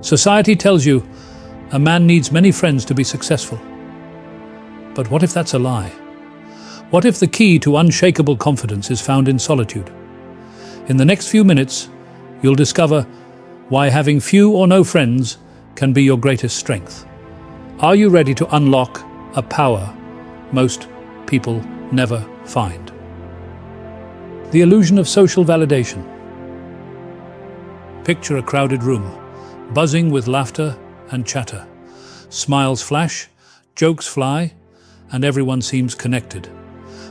Society tells you a man needs many friends to be successful. But what if that's a lie? What if the key to unshakable confidence is found in solitude? In the next few minutes, you'll discover why having few or no friends can be your greatest strength. Are you ready to unlock a power most people never find? The illusion of social validation. Picture a crowded room, buzzing with laughter and chatter. Smiles flash, jokes fly, and everyone seems connected.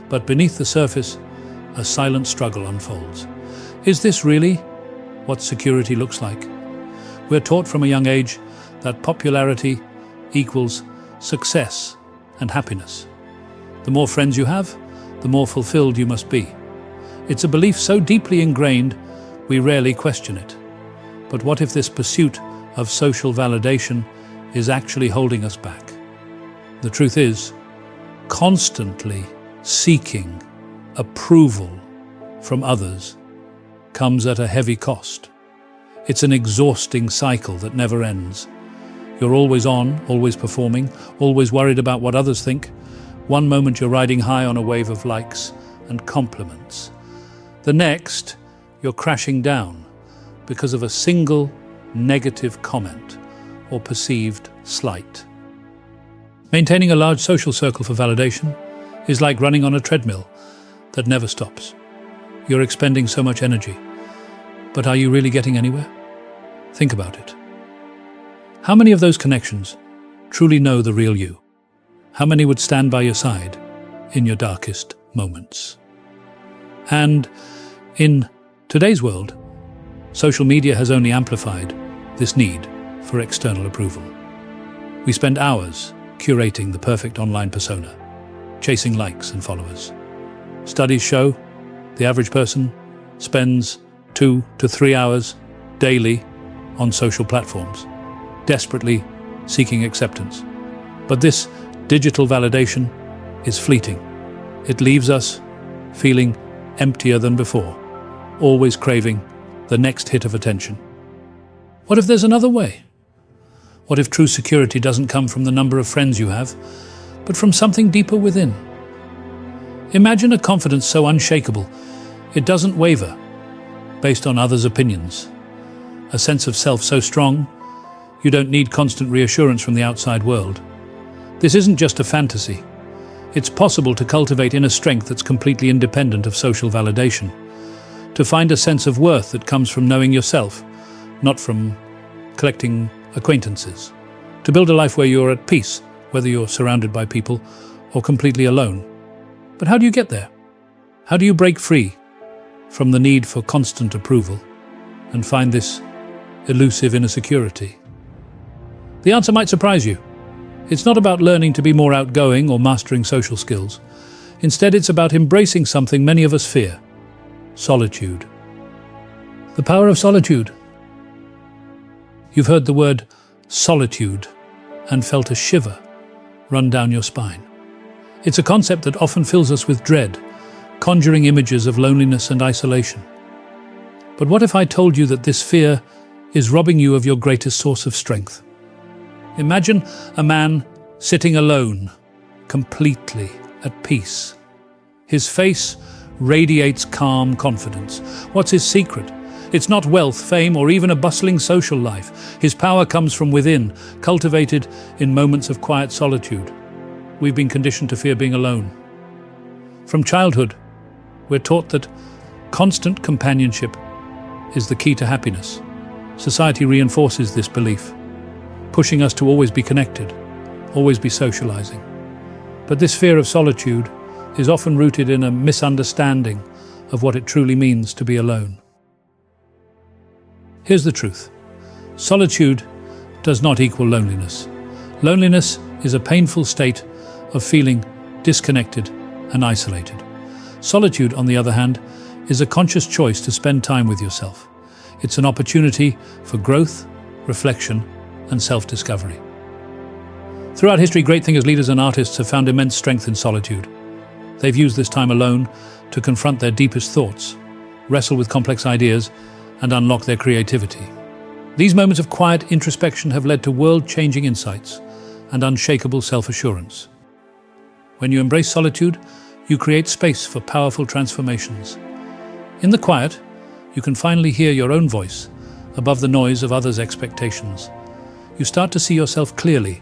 But beneath the surface, a silent struggle unfolds. Is this really what security looks like? We're taught from a young age that popularity equals success and happiness. The more friends you have, the more fulfilled you must be. It's a belief so deeply ingrained, we rarely question it. But what if this pursuit of social validation is actually holding us back? The truth is, constantly seeking approval from others comes at a heavy cost. It's an exhausting cycle that never ends. You're always on, always performing, always worried about what others think. One moment you're riding high on a wave of likes and compliments. The next, you're crashing down because of a single negative comment or perceived slight. Maintaining a large social circle for validation is like running on a treadmill that never stops. You're expending so much energy, but are you really getting anywhere? Think about it. How many of those connections truly know the real you? How many would stand by your side in your darkest moments? And in today's world, social media has only amplified this need for external approval. We spend hours curating the perfect online persona, chasing likes and followers. Studies show the average person spends 2 to 3 hours daily on social platforms, desperately seeking acceptance. But this digital validation is fleeting. It leaves us feeling emptier than before, always craving the next hit of attention. What if there's another way? What if true security doesn't come from the number of friends you have, but from something deeper within? Imagine a confidence so unshakable, it doesn't waver based on others' opinions. A sense of self so strong, you don't need constant reassurance from the outside world. This isn't just a fantasy. It's possible to cultivate inner strength that's completely independent of social validation. To find a sense of worth that comes from knowing yourself, not from collecting acquaintances. To build a life where you're at peace, whether you're surrounded by people or completely alone. But how do you get there? How do you break free from the need for constant approval and find this elusive inner security? The answer might surprise you. It's not about learning to be more outgoing or mastering social skills. Instead, it's about embracing something many of us fear: solitude. The power of solitude. You've heard the word solitude and felt a shiver run down your spine. It's a concept that often fills us with dread, conjuring images of loneliness and isolation. But what if I told you that this fear is robbing you of your greatest source of strength? Imagine a man sitting alone, completely at peace. His face radiates calm confidence. What's his secret? It's not wealth, fame, or even a bustling social life. His power comes from within, cultivated in moments of quiet solitude. We've been conditioned to fear being alone. From childhood, we're taught that constant companionship is the key to happiness. Society reinforces this belief, pushing us to always be connected, always be socializing. But this fear of solitude is often rooted in a misunderstanding of what it truly means to be alone. Here's the truth. Solitude does not equal loneliness. Loneliness is a painful state of feeling disconnected and isolated. Solitude, on the other hand, is a conscious choice to spend time with yourself. It's an opportunity for growth, reflection, and self-discovery. Throughout history, great thinkers, leaders, and artists have found immense strength in solitude. They've used this time alone to confront their deepest thoughts, wrestle with complex ideas, and unlock their creativity. These moments of quiet introspection have led to world-changing insights and unshakable self-assurance. When you embrace solitude, you create space for powerful transformations. In the quiet, you can finally hear your own voice above the noise of others' expectations. You start to see yourself clearly,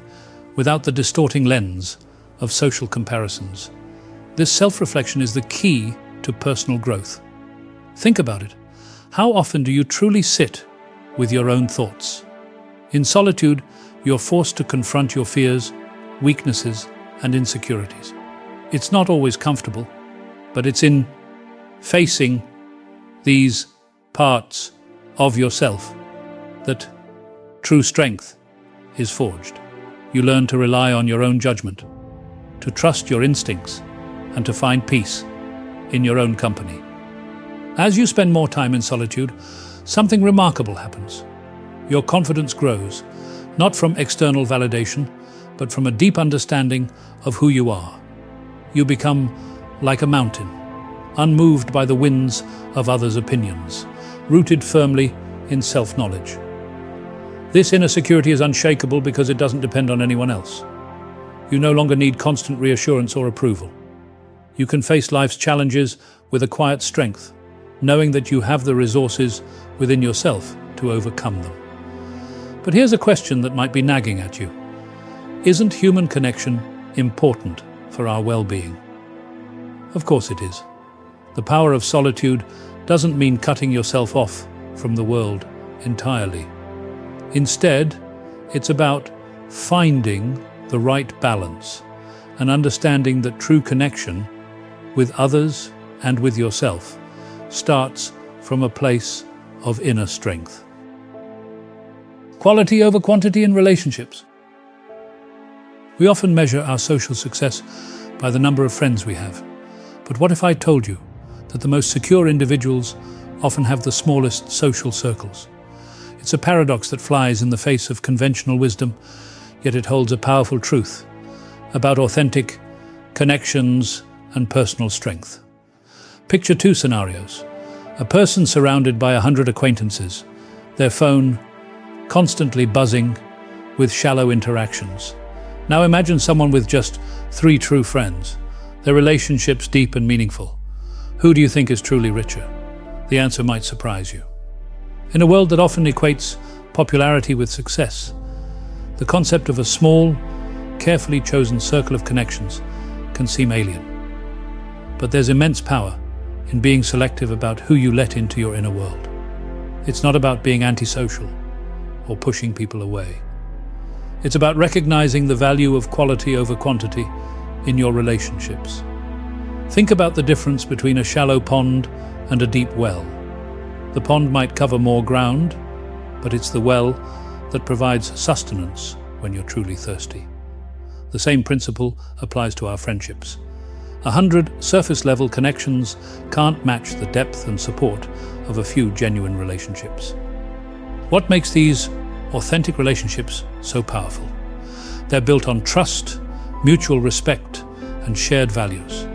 without the distorting lens of social comparisons. This self-reflection is the key to personal growth. Think about it. How often do you truly sit with your own thoughts? In solitude, you're forced to confront your fears, weaknesses, and insecurities. It's not always comfortable, but it's in facing these parts of yourself that true strength is forged. You learn to rely on your own judgment, to trust your instincts, and to find peace in your own company. As you spend more time in solitude, something remarkable happens. Your confidence grows, not from external validation, but from a deep understanding of who you are. You become like a mountain, unmoved by the winds of others' opinions, rooted firmly in self-knowledge. This inner security is unshakable because it doesn't depend on anyone else. You no longer need constant reassurance or approval. You can face life's challenges with a quiet strength, knowing that you have the resources within yourself to overcome them. But here's a question that might be nagging at you. Isn't human connection important for our well-being? Of course it is. The power of solitude doesn't mean cutting yourself off from the world entirely. Instead, it's about finding the right balance and understanding that true connection with others and with yourself starts from a place of inner strength. Quality over quantity in relationships. We often measure our social success by the number of friends we have. But what if I told you that the most secure individuals often have the smallest social circles? It's a paradox that flies in the face of conventional wisdom, yet it holds a powerful truth about authentic connections and personal strength. Picture two scenarios. A person surrounded by 100 acquaintances, their phone constantly buzzing with shallow interactions. Now imagine someone with just 3 true friends, their relationships deep and meaningful. Who do you think is truly richer? The answer might surprise you. In a world that often equates popularity with success, the concept of a small, carefully chosen circle of connections can seem alien. But there's immense power in being selective about who you let into your inner world. It's not about being antisocial or pushing people away. It's about recognizing the value of quality over quantity in your relationships. Think about the difference between a shallow pond and a deep well. The pond might cover more ground, but it's the well that provides sustenance when you're truly thirsty. The same principle applies to our friendships. 100 surface-level connections can't match the depth and support of a few genuine relationships. What makes these authentic relationships so powerful? They're built on trust, mutual respect, and shared values.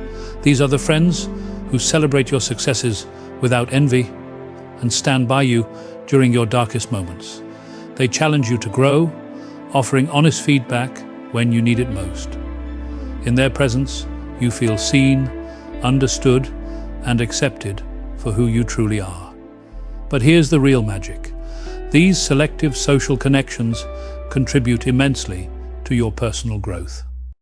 These are the friends who celebrate your successes without envy and stand by you during your darkest moments. They challenge you to grow, offering honest feedback when you need it most. In their presence, you feel seen, understood, and accepted for who you truly are. But here's the real magic. These selective social connections contribute immensely to your personal growth.